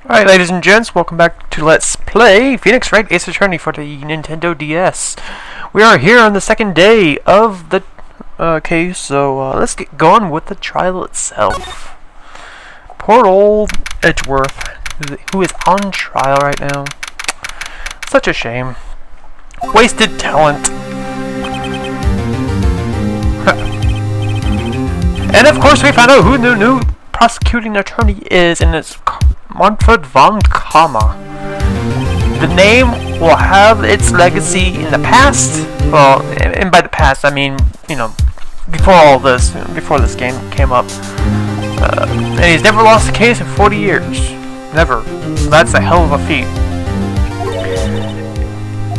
Alright, ladies and gents, welcome back to Let's Play Phoenix Wright Ace Attorney for the Nintendo DS. We are here on the second day of the case, so let's get going with the trial itself. Poor old Edgeworth, who is on trial right now. Such a shame. Wasted talent. And of course we found out who the new prosecuting attorney is, and it's Manfred von Kammer. The name will have its legacy in the past. Well, and by the past I mean, you know, before this game came up. And he's never lost a case in 40 years. Never. So that's a hell of a feat.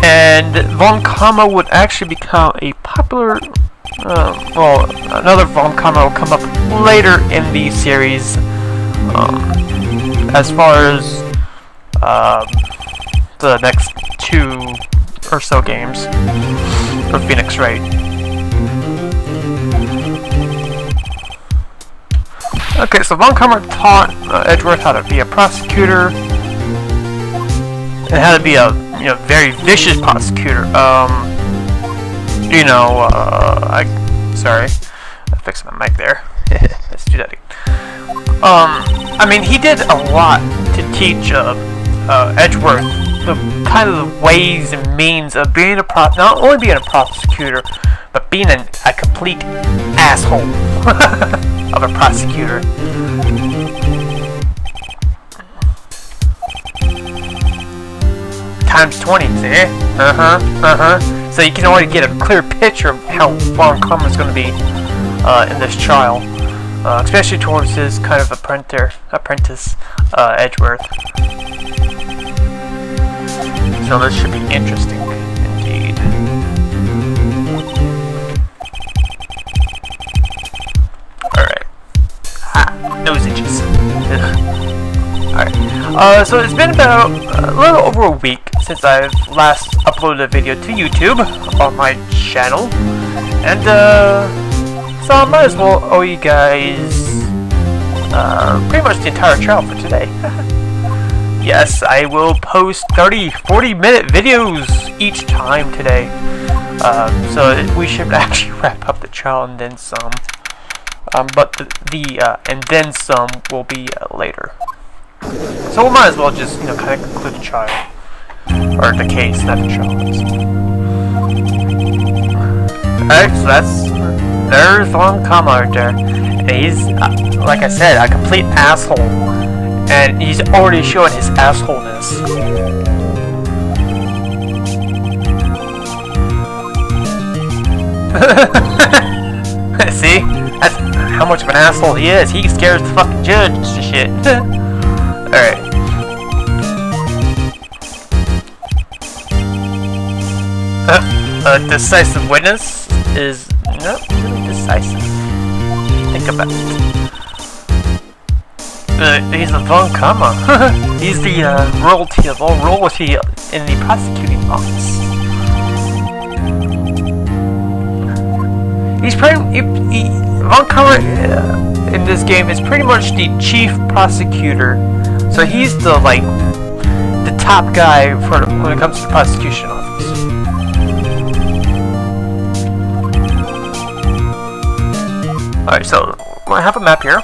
And von Kammer would actually become a popular. Well, another von Kammer will come up later in the series. As far as the next 2 or so games for Phoenix Wright. Okay, so von Kammer taught Edgeworth how to be a prosecutor and how to be a very vicious prosecutor. Sorry, I fixed my mic there. Let's do that again. I mean, he did a lot to teach Edgeworth the kind of the ways and means of being not only being a prosecutor, but being a complete asshole of a prosecutor. Times 20, see? So you can already get a clear picture of how von Kammer is going to be in this trial. Especially towards his kind of apprentice, Edgeworth. So this should be interesting, indeed. Alright. Nose itches. Alright. So it's been about a little over a week since I've last uploaded a video to YouTube on my channel. And, so I might as well owe you guys pretty much the entire trial for today. Yes, I will post 30-40 minute videos each time today. So we should actually wrap up the trial and then some. But the and then some will be later. So we might as well just kind of conclude the trial. Or the case, not the trial. Alright, so there's von Kammer right there. And he's, like I said, a complete asshole. And he's already showing his assholeness. See? That's how much of an asshole he is. He scares the fucking judge to shit. Alright. A decisive witness is not really decisive. Think about it. He's a von Kammer. He's the royalty of all royalty in the prosecuting office. Von Kammer in this game is pretty much the chief prosecutor. So he's the top guy when it comes to the prosecution office. Alright, so I have a map here,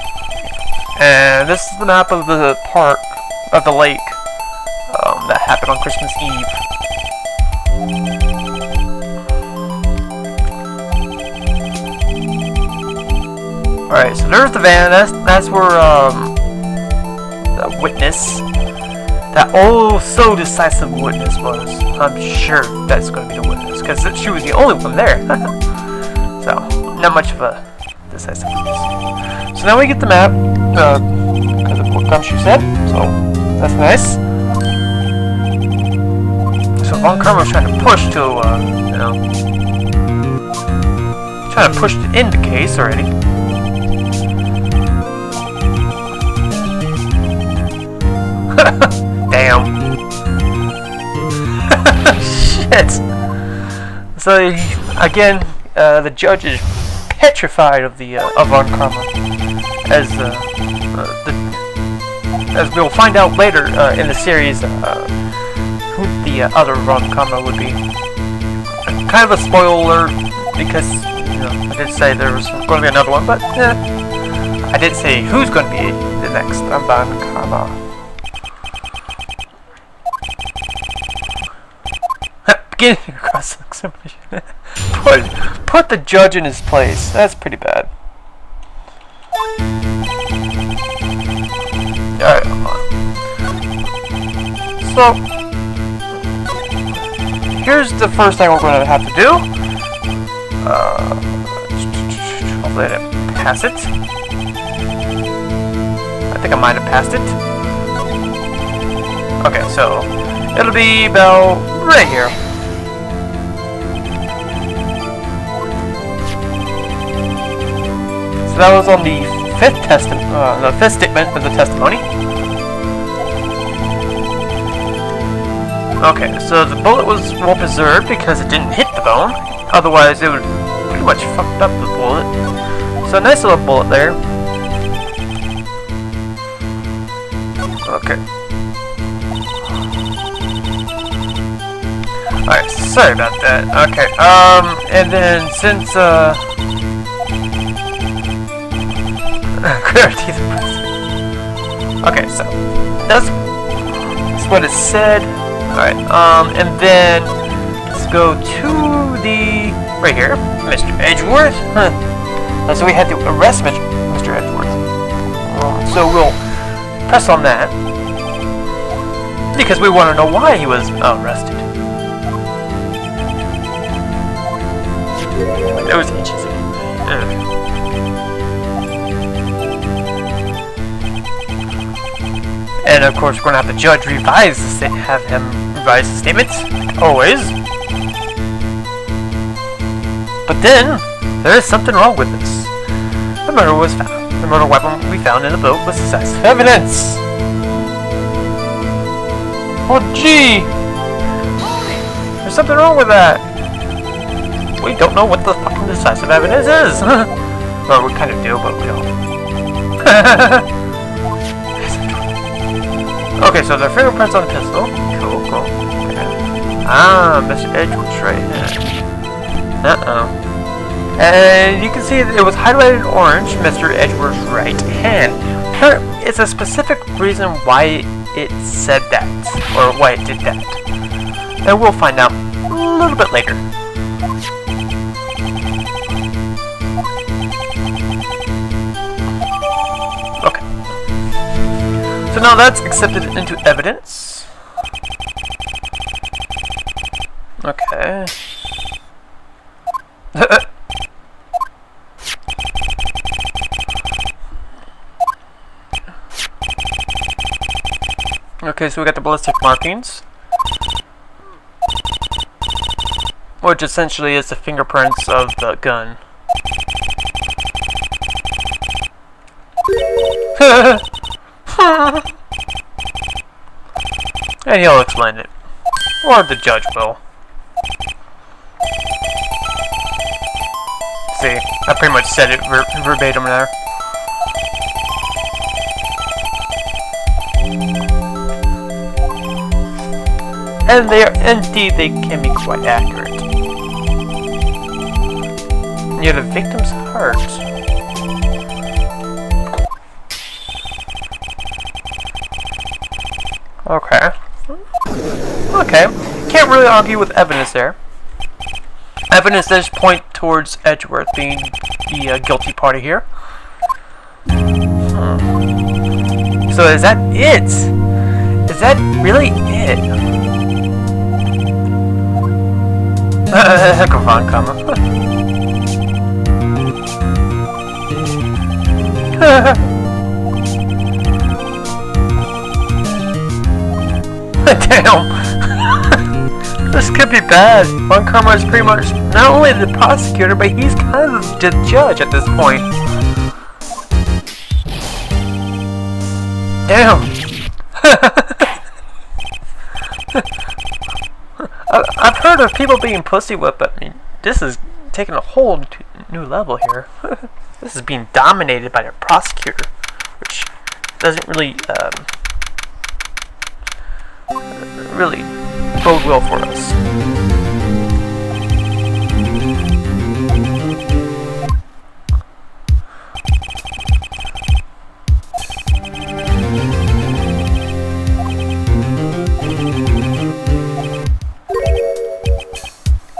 and this is the map of the park, of the lake, that happened on Christmas Eve. Alright, so there's the van, that's where, the witness, that oh so decisive witness was. I'm sure that's going to be the witness, because she was the only one there. So, not much of a decisive witness. So now we get the map, because of what Gumshoe said, so that's nice. So von Kammer's trying to push to, trying to push to end the case already. Damn. Shit. So again, the judge is petrified of von Kammer as the as we'll find out later in the series, who the other rom-com would be. Kind of a spoiler because I did say there was going to be another one, but I didn't say who's going to be the next rom-com. Beginning cross-examination. Put the judge in his place. That's pretty bad. Alright. So, here's the first thing we're going to have to do. Hopefully I didn't pass it. I think I might have passed it. Okay, so it'll be about right here. So that was on the fifth statement of the testimony. Okay, so the bullet was well preserved because it didn't hit the bone. Otherwise, it would pretty much fucked up the bullet. So a nice little bullet there. Okay. Alright, sorry about that. Okay, and then since, okay, so that's what it said. Alright, and then let's go to the right here, Mr. Edgeworth. So we had to arrest Mr. Edgeworth. So we'll press on that because we want to know why he was arrested. That was itchy. And of course, we're going to have the judge have him revise the statements, always. But then, there is something wrong with this. The murder was found. The murder weapon we found in the boat was decisive evidence. Oh gee! There's something wrong with that. We don't know what the fucking decisive evidence is. Or we kind of do, but we don't. Okay, so there are fingerprints on the pistol. Cool, cool. Okay. Ah, Mr. Edgeworth's right hand. And you can see it was highlighted in orange, Mr. Edgeworth's right hand. It's a specific reason why it said that, or why it did that. And we'll find out a little bit later. So now that's accepted into evidence. Okay. Okay, so we got the ballistic markings, which essentially is the fingerprints of the gun. And he'll explain it. Or the judge will. See, I pretty much said it verbatim there. And indeed, they can be quite accurate. Near the victim's heart. Okay. Okay. Can't really argue with evidence there. Evidence does point towards Edgeworth being the guilty party here. So is that it? Is that really it? Come on, come on. Damn! This could be bad. Von Karma is pretty much not only the prosecutor, but he's kind of the judge at this point. Damn! I've heard of people being pussy whipped, but I mean, this is taking a whole new level here. This is being dominated by the prosecutor, which doesn't really really bode well for us.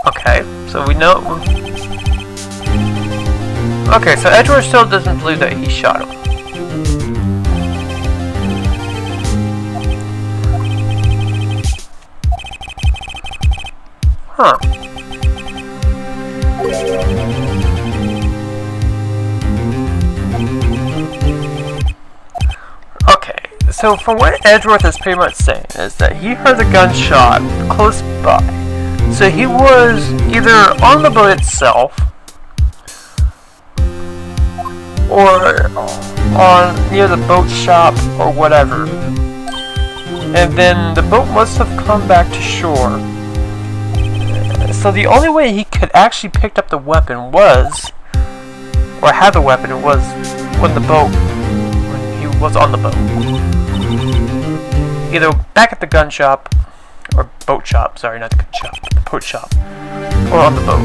Okay, so we know. Okay, so Edgeworth still doesn't believe that he shot him. Huh. Okay, so from what Edgeworth is pretty much saying is that he heard the gunshot close by. So he was either on the boat itself or on near the boat shop or whatever. And then the boat must have come back to shore. So the only way he could actually pick up the weapon was, or have the weapon was, when he was on the boat. Either back at the gun shop, or boat shop, sorry, not the gun shop, the boat shop, or on the boat.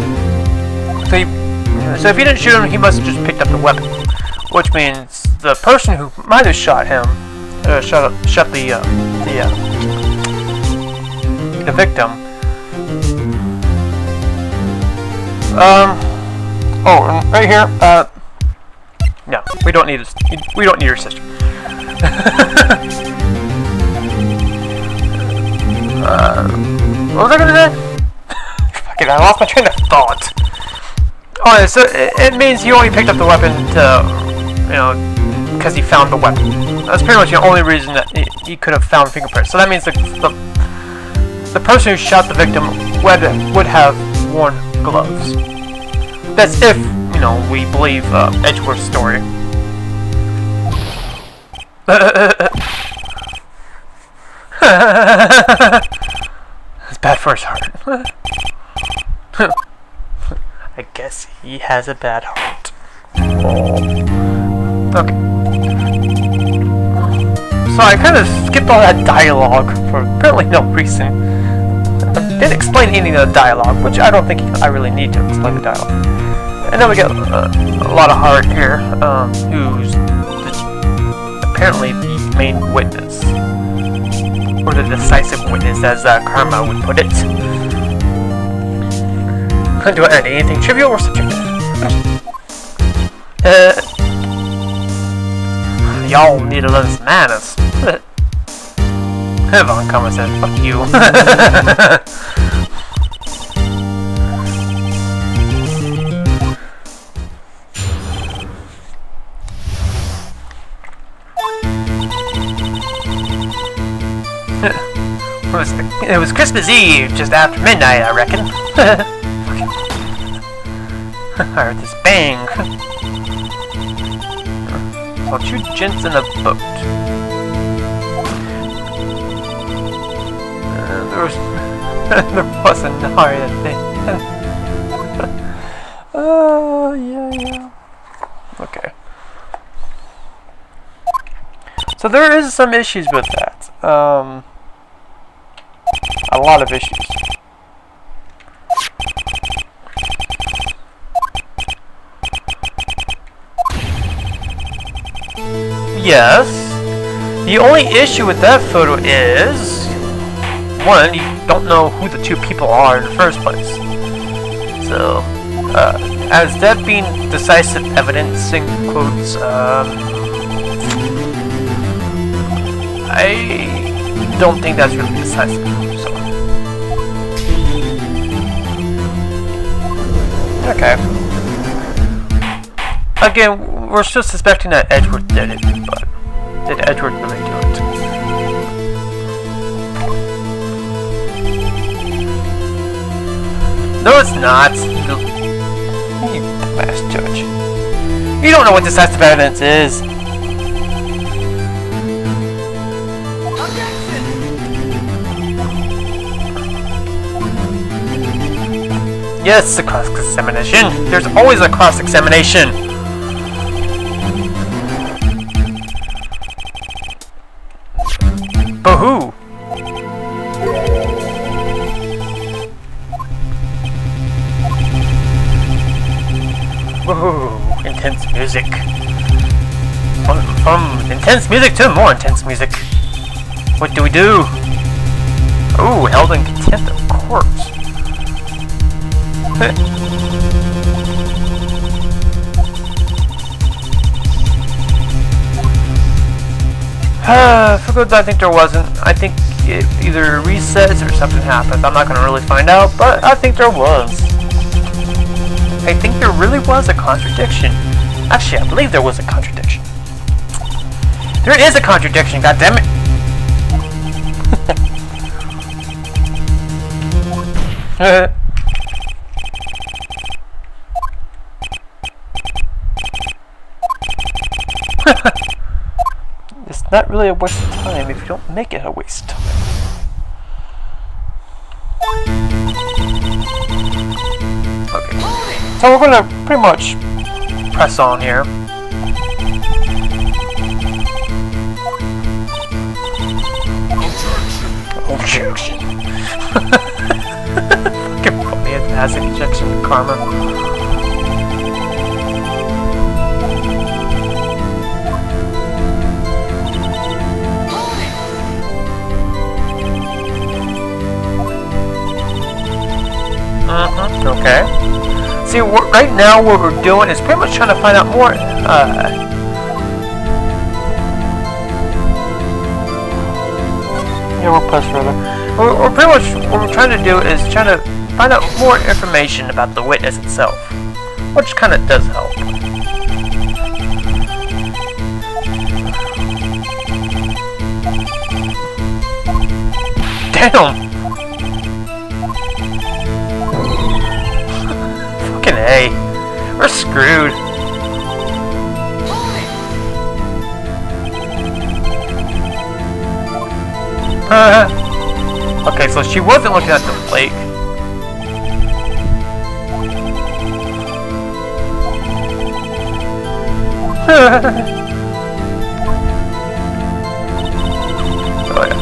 So if he didn't shoot him, he must have just picked up the weapon. Which means the person who might have shot him, shot the victim. Oh, right here. No, we don't need this. We don't need your sister. What was I gonna say? Fucking, I lost my train of thought. Oh, yeah, so it means he only picked up the weapon to, because he found the weapon. That's pretty much the only reason that he could have found fingerprints. So that means the person who shot the victim would have worn gloves. That's if, we believe Edgeworth's story. It's bad for his heart. I guess he has a bad heart. Okay. So I kind of skipped all that dialogue for apparently no reason. Didn't explain any of the dialogue, which I don't think I really need to explain the dialogue. And then we get a lot of heart here, who's apparently the main witness. Or the decisive witness, as Karma would put it. Do I add anything trivial or subjective? Y'all need to learn some manners. Von Karma said, fuck you. It was Christmas Eve, just after midnight, I reckon. I heard this bang. Well, two gents in a boat. There wasn't a hard thing. Oh, yeah. Okay. So there is some issues with that. A lot of issues. Yes. The only issue with that photo is, one, you don't know who the two people are in the first place. So, as that being decisive evidence, in quotes, I don't think that's really decisive. So. Okay. Again, we're still suspecting that Edgeworth did it, but did Edgeworth really do it? No, it's not. You dumbass judge. You don't know what decisive evidence is. Yes, a cross-examination. There's always a cross-examination. But who? Whoa, intense music. From intense music to more intense music. What do we do? Ooh, held in contempt of court. For good, I think there wasn't. I think it either resets or something happened. I'm not gonna really find out, but I think there was. I think there really was a contradiction. Actually, I believe there was a contradiction. There is a contradiction, goddammit! It's not really a waste of time if you don't make it a waste of time. Okay. So we're gonna pretty much press on here. Objection. Fucking funny acid injection karma. Okay. See, right now what we're doing is pretty much trying to find out more, yeah, we'll press further. We're pretty much, what we're trying to do is trying to find out more information about the witness itself, which kind of does help. Damn! Fucking A. We're screwed. Okay, so she wasn't looking at the lake. Oh yeah.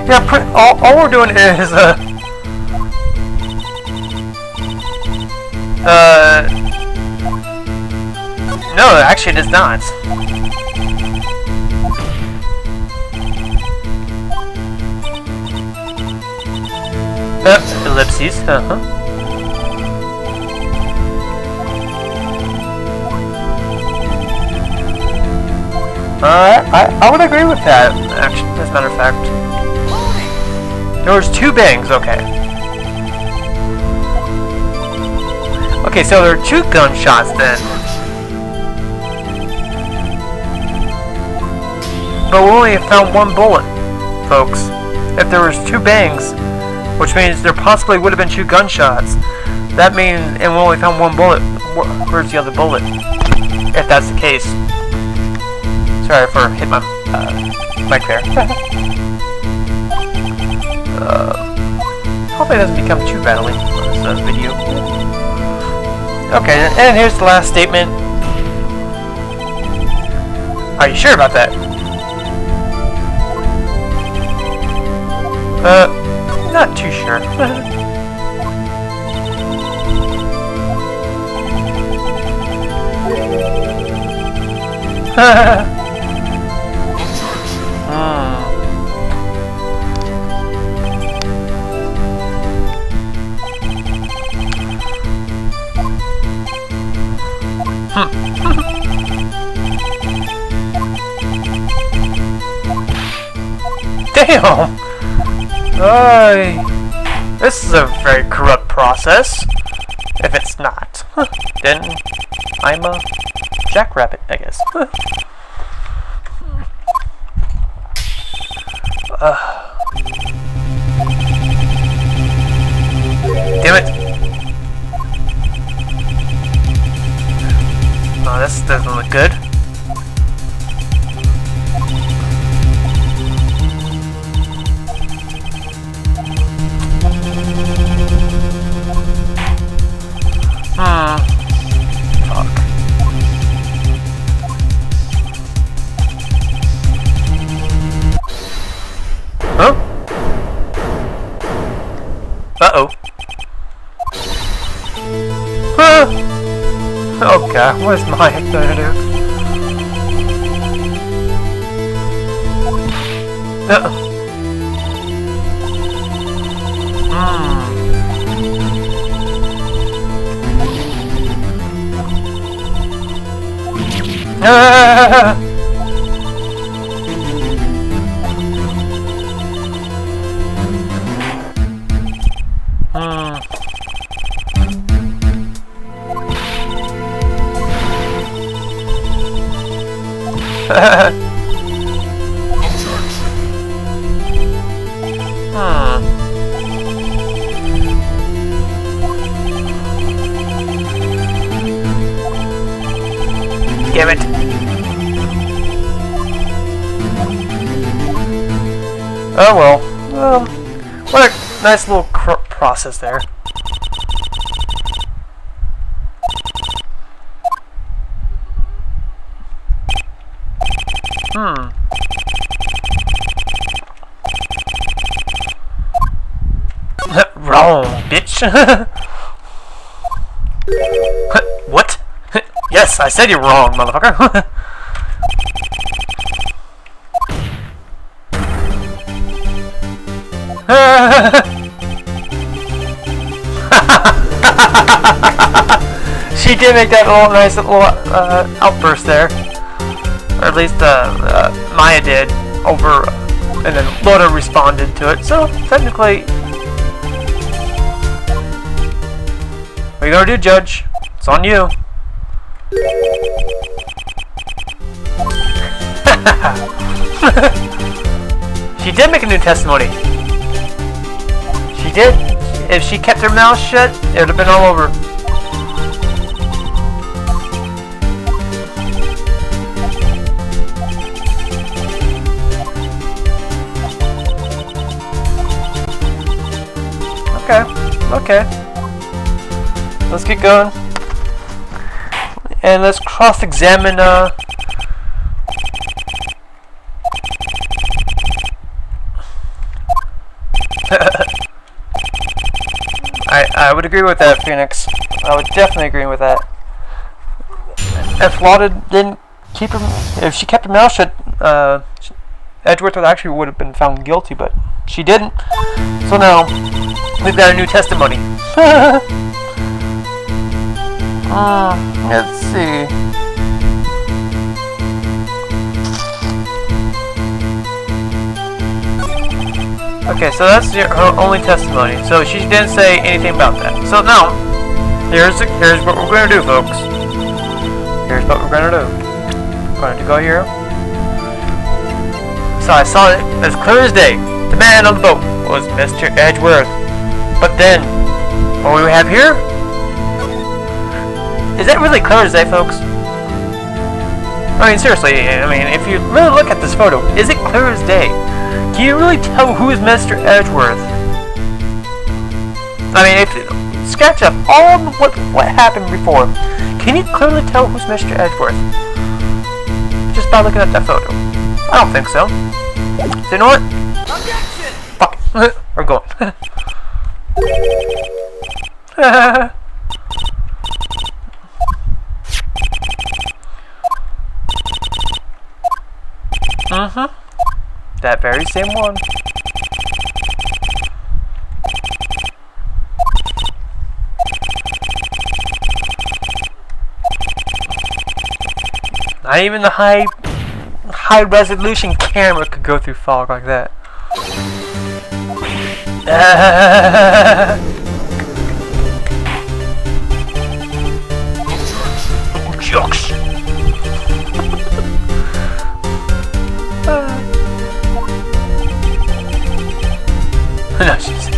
Yeah, all we're doing is no, actually it is not. Ellipses, I would agree with that, actually, as a matter of fact. There was 2 bangs, okay. Okay, so there are 2 gunshots then. But we only found 1 bullet, folks. If there was 2 bangs, which means there possibly would have been 2 gunshots. That means, and we only found 1 bullet. Where's the other bullet? If that's the case. Sorry for hitting my mic there. Hopefully it doesn't become too battling for this video. Okay, and here's the last statement. Are you sure about that? Not too sure. Damn! This is a very corrupt process. If it's not, then I'm a jackrabbit, I guess. Damn it! Oh, this doesn't look good. Fuck. Huh? Uh-oh. Huh? Oh god, what is Maya gonna do? Uh-oh. Ah! Damn it. Oh well. What a nice little process there. Wrong, bitch. What? Yes, I said you're wrong, motherfucker. She did make that little nice little outburst there, or at least Maya did over, and then Loda responded to it. So technically, what are you gonna do, Judge? It's on you. She did make a new testimony. She did. If she kept her mouth shut, it would have been all over. Okay. Let's get going. And let's cross-examine, I would agree with that, Phoenix. I would definitely agree with that. If Loda didn't keep her, if she kept her mouth shut, Edgeworth would have been found guilty, but she didn't. So now, we've got a new testimony. Let's see. Okay, so that's her only testimony. So she didn't say anything about that. So now, here's what we're gonna do, folks. Here's what we're gonna do. I'm going to go here. So I saw it as clear as day. The man on the boat was Mr. Edgeworth. But then, what we have here? Is that really clear as day, folks? I mean, seriously, if you really look at this photo, is it clear as day? Can you really tell who is Mr. Edgeworth? I mean, if you sketch up all of what happened before, can you clearly tell who's Mr. Edgeworth? Just by looking at that photo. I don't think so. So you know what? Objection! Fuck it. We're going. That very same one. Not even the high resolution camera could go through fog like that. Jokes. No, she's.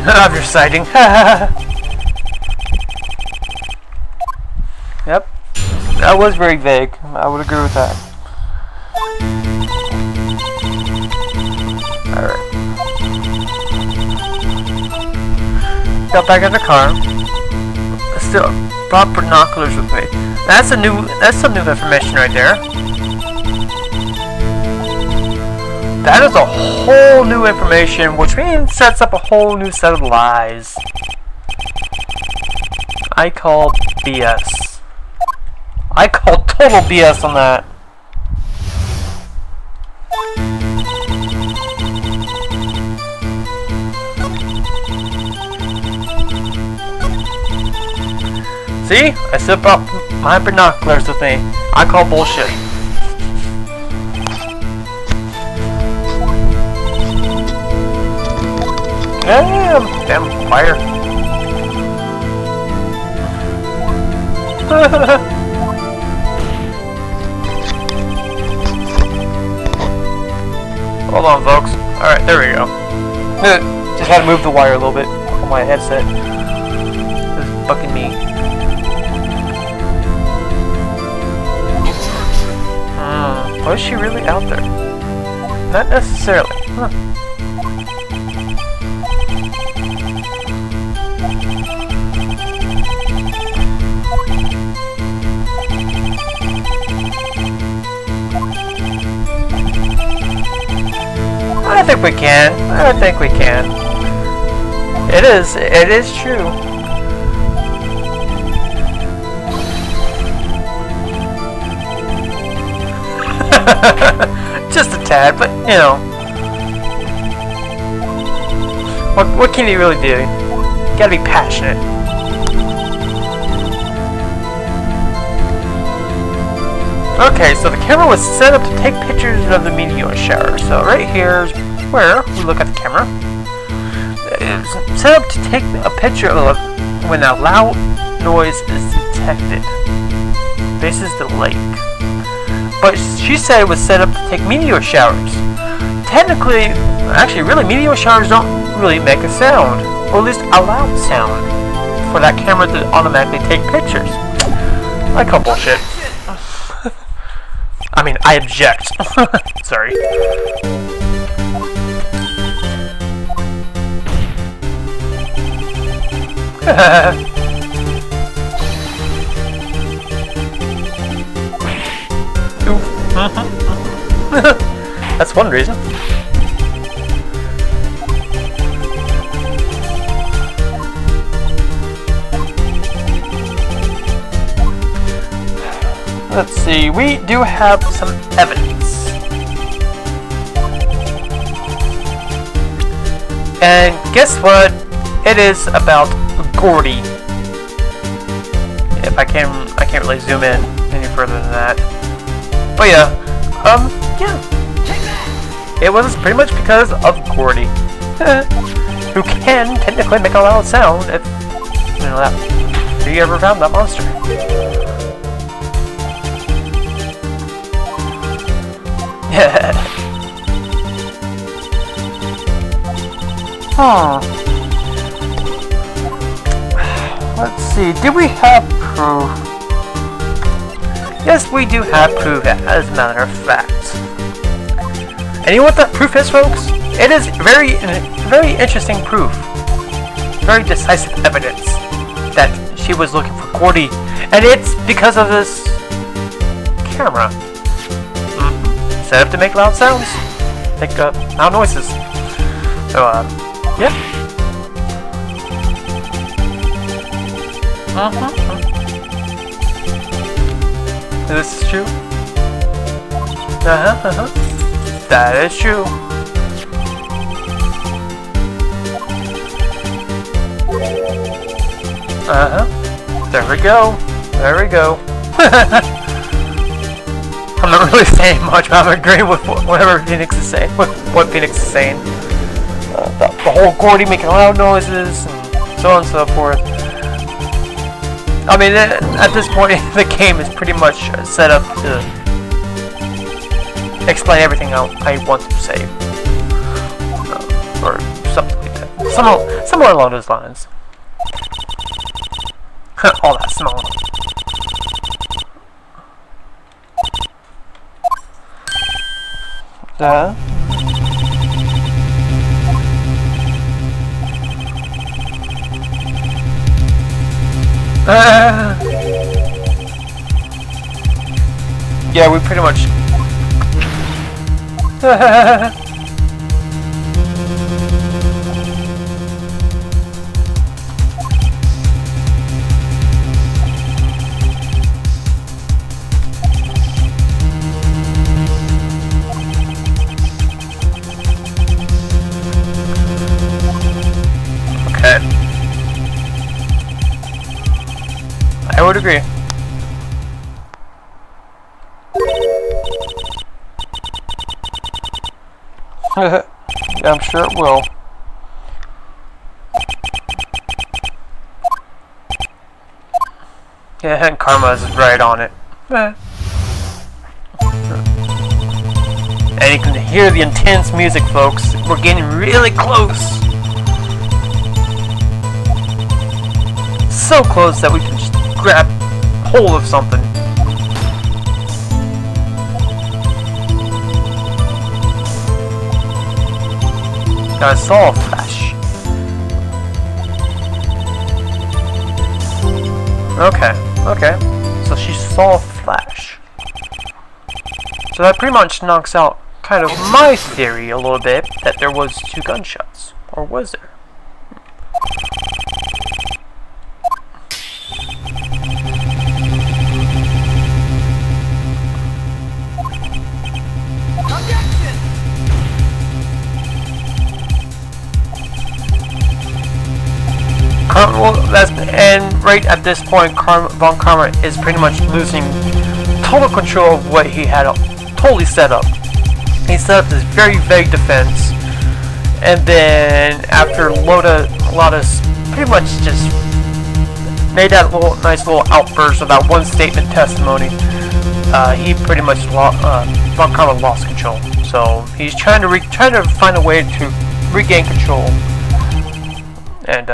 Of your sighting. Yep. That was very vague. I would agree with that. Alright. got back in the car. Still brought binoculars with me. That's some new information right there. That is a whole new information, which means sets up a whole new set of lies. I call BS. I call total BS on that. See? I still brought my binoculars with me. I call bullshit. Damn fire. Hold on, folks. Alright, there we go. Just had to move the wire a little bit on my headset. It's bucking me. Was she really out there? Not necessarily. Huh. I think we can. I think we can. It is true. Just a tad, but you know. What can you really do? You gotta be passionate. Okay, so the camera was set up to take pictures of the meteor shower. So right here is where we look at the camera. It's set up to take a picture of when a loud noise is detected. This is the lake. But she said it was set up to take meteor showers. Technically, actually, really, meteor showers don't really make a sound, or at least a loud sound, for that camera to automatically take pictures. I call bullshit. I mean, I object. Sorry. That's one reason. Let's see, we do have some evidence. And guess what? It is about Gordy. If I can't really zoom in any further than that. But yeah, it was pretty much because of Gordy, who can technically make a loud sound if you know that. Have you ever found that monster? Yeah. Let's see. Do we have proof? Yes, we do have proof, as a matter of fact. And you know what that proof is, folks? It is very interesting proof. Very decisive evidence that she was looking for Gordy. And it's because of this camera. Set up to make loud sounds. Make loud noises. So, yeah. This is true. That is true. There we go. There we go. I'm not really saying much, but I'm agreeing with whatever Phoenix is saying. With what Phoenix is saying. The whole Gordy making loud noises and so on and so forth. I mean, at this point, the game is pretty much set up to explain everything I want to say, or something like that. Somewhere along those lines. All that small. yeah, we pretty much... Okay. I would agree. Yeah, I'm sure it will. Yeah, and Karma's right on it. And you can hear the intense music, folks. We're getting really close. So close that we can just grab hold of something. I saw a flash. Okay. So she saw a flash. So that pretty much knocks out kind of my theory a little bit that there was 2 gunshots. Or was there? And right at this point, Von Karma is pretty much losing total control of what he had totally set up. He set up this very vague defense, and then after Lotus pretty much just made that nice little outburst of that one statement testimony, he pretty much Von Karma lost control. So he's trying to find a way to regain control, and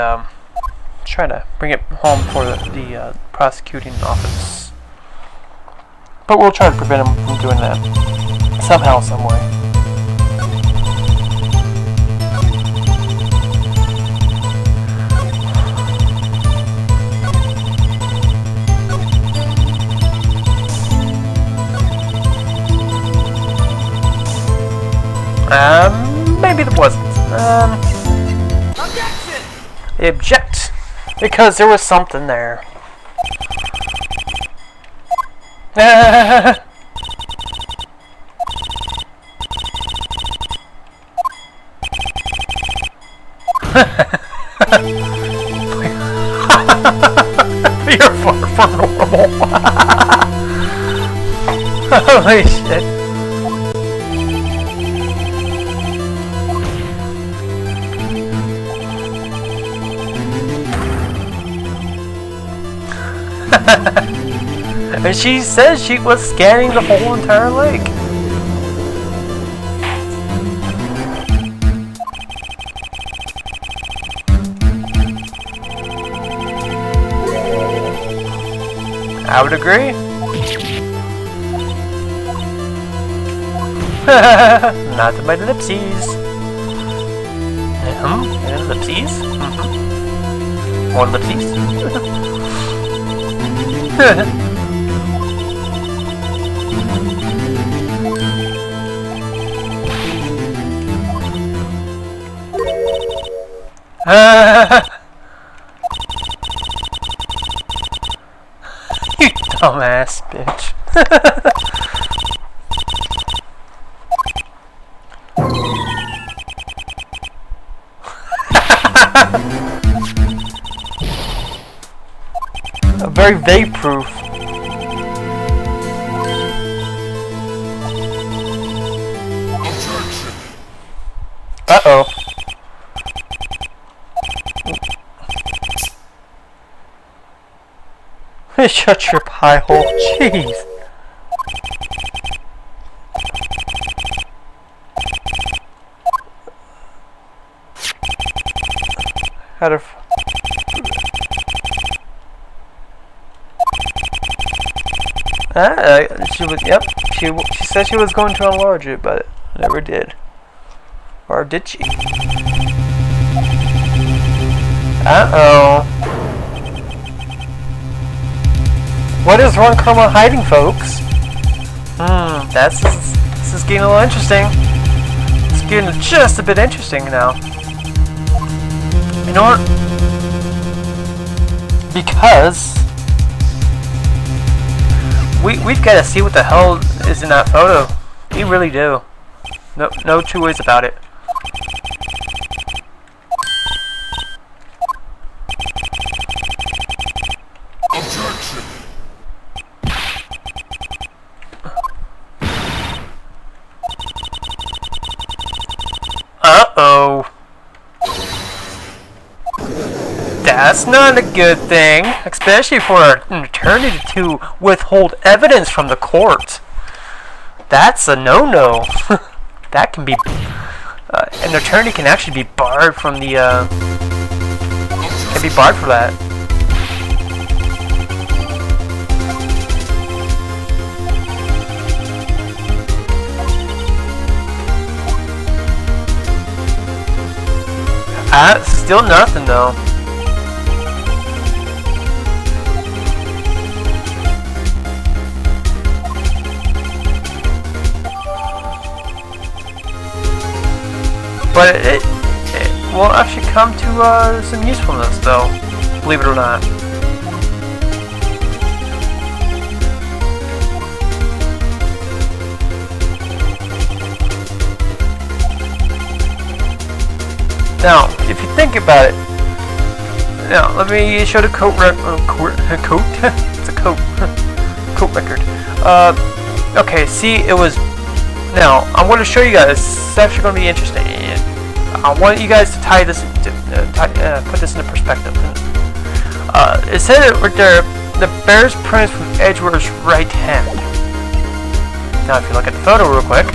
trying to bring it home for the prosecuting office. But we'll try to prevent him from doing that somehow, some way. Maybe there wasn't. Objection! They object because there was something there. You're far from normal. Holy shit. And she says she was scanning the whole entire lake. I would agree. Not to my ellipses. And ellipses. More ellipses. You dumbass bitch. A very vague proof. Uh-oh. Shut your pie hole. Jeez. How to... she was, yep, she said she was going to enlarge it, but never did. Or did she? Uh-oh. What is Ron Karma hiding, folks? This is getting a little interesting. It's getting just a bit interesting now. You know what? Because we've got to see what the hell is in that photo. We really do. No two ways about it. Uh-oh. That's not a good thing, especially for an attorney to withhold evidence from the court. That's a no-no. That can be... an attorney can actually be barred from the... can be barred for that. Still nothing though. But it will actually come to some usefulness though, believe it or not. Now, if you think about it, now let me show the coat it's a coat record. Okay, see, it was. Now, I'm going to show you guys. It's actually going to be interesting. I want you guys to tie this, put this into perspective. It said it right there. The bear's prints from Edgeworth's right hand. Now, if you look at the photo real quick,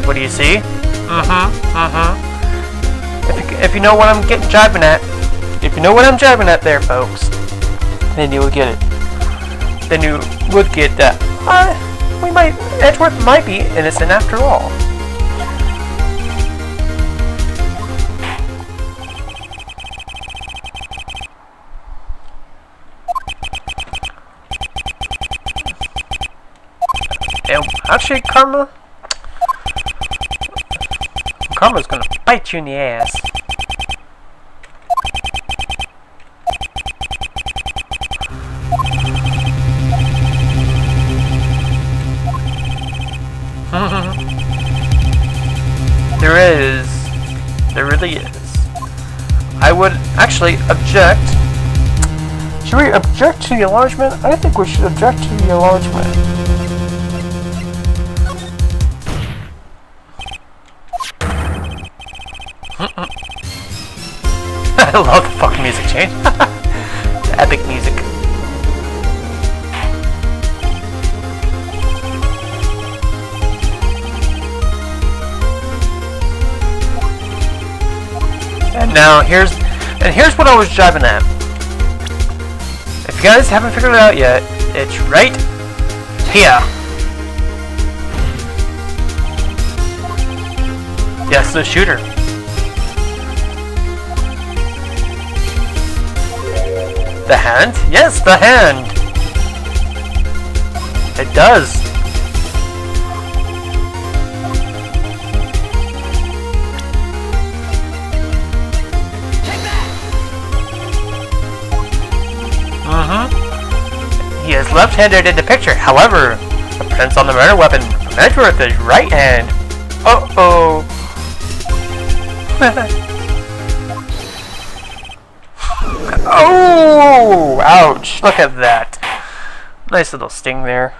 what do you see? If you know what I'm jiving at, if you know what I'm jiving at there, folks, then you will get it. Then you would get that. Edgeworth might be innocent after all. And actually, Karma's gonna bite you in the ass. There really is. I would actually object. Should we object to the enlargement? I think we should object to the enlargement. I love the fucking music change. The epic music. And now here's what I was driving at. If you guys haven't figured it out yet, it's right here. Yes, the shooter. The hand? Yes, the hand! It does. He is left-handed in the picture. However, the prints on the murder weapon from Edgeworth is right hand. Uh-oh. Oh! Ouch! Look at that. Nice little sting there.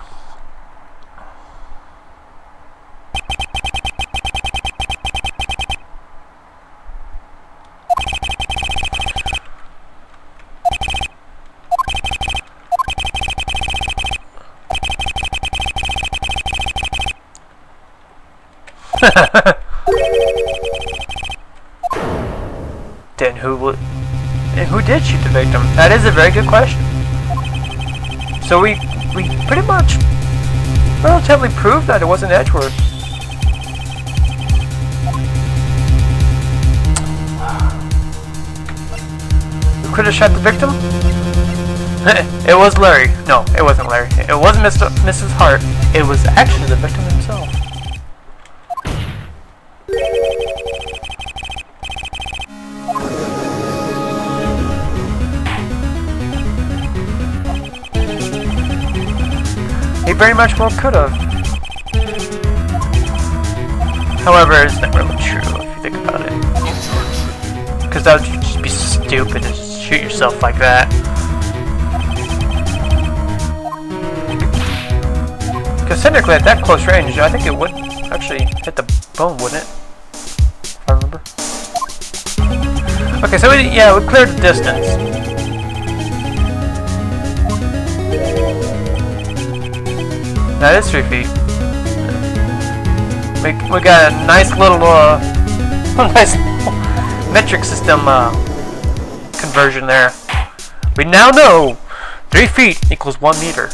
Then who did shoot the victim? That is a very good question. So we pretty much relatively proved that it wasn't Edgeworth. We could have shot the victim, It was Larry. No, it wasn't Larry. It wasn't Mrs. Hart. It was actually the victim himself. He very much well could have. However, it's not really true if you think about it. Because that would just be stupid to shoot yourself like that. Because technically at that close range, I think it would actually hit the bone, wouldn't it? If I remember. Okay, so we cleared the distance. That is 3 feet. We got a nice little nice metric system conversion there. We now know 3 feet equals 1 meter.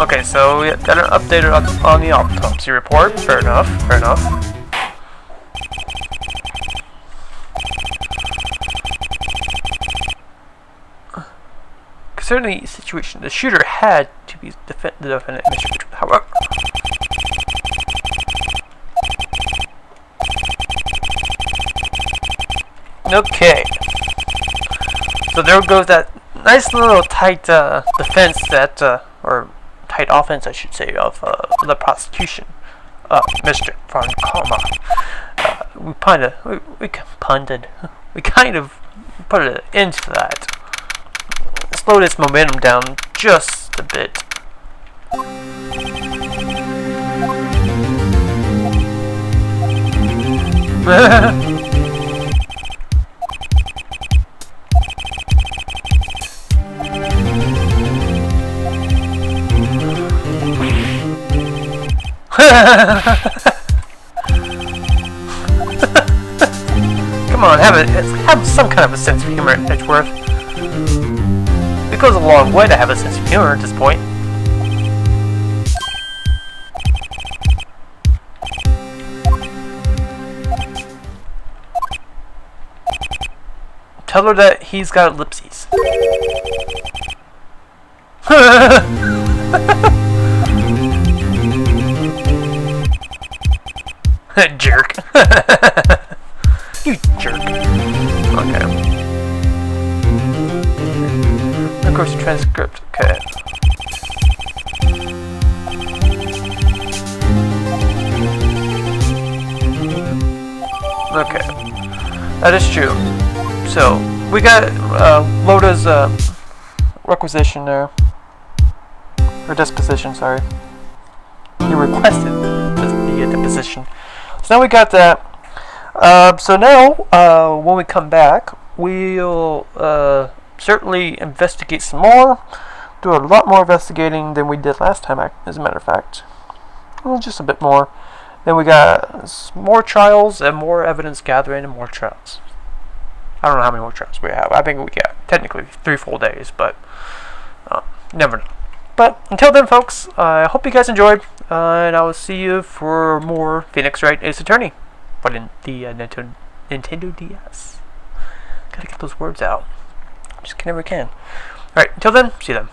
Okay, so we got an update on the autopsy report. Fair enough, fair enough. Concerning the situation, the shooter had to be the defendant. However, okay. So there goes that nice little tight defense that, or tight offense, I should say, of the prosecution. Mr. Von Kalma. We kind of put an end to that. Slow this momentum down just a bit. Come on, have some kind of a sense of humor, Edgeworth. It goes a long way to have a sense of humor at this point. Tell her that he's got ellipses. Jerk. You jerk. Okay. Of course, transcript. Okay. Okay. That is true. So, we got Loda's requisition there. Or disposition, sorry. He requested the deposition. So now we got that. So now, when we come back, we'll certainly investigate some more. Do a lot more investigating than we did last time, as a matter of fact. Well, just a bit more. Then we got more trials and more evidence gathering and more trials. I don't know how many more trials we have. I think we got technically 3 full days, but never know. But until then, folks, I hope you guys enjoyed, and I will see you for more Phoenix Wright Ace Attorney, but in the Nintendo DS. Gotta get those words out. Just never can. Alright, until then, see you then.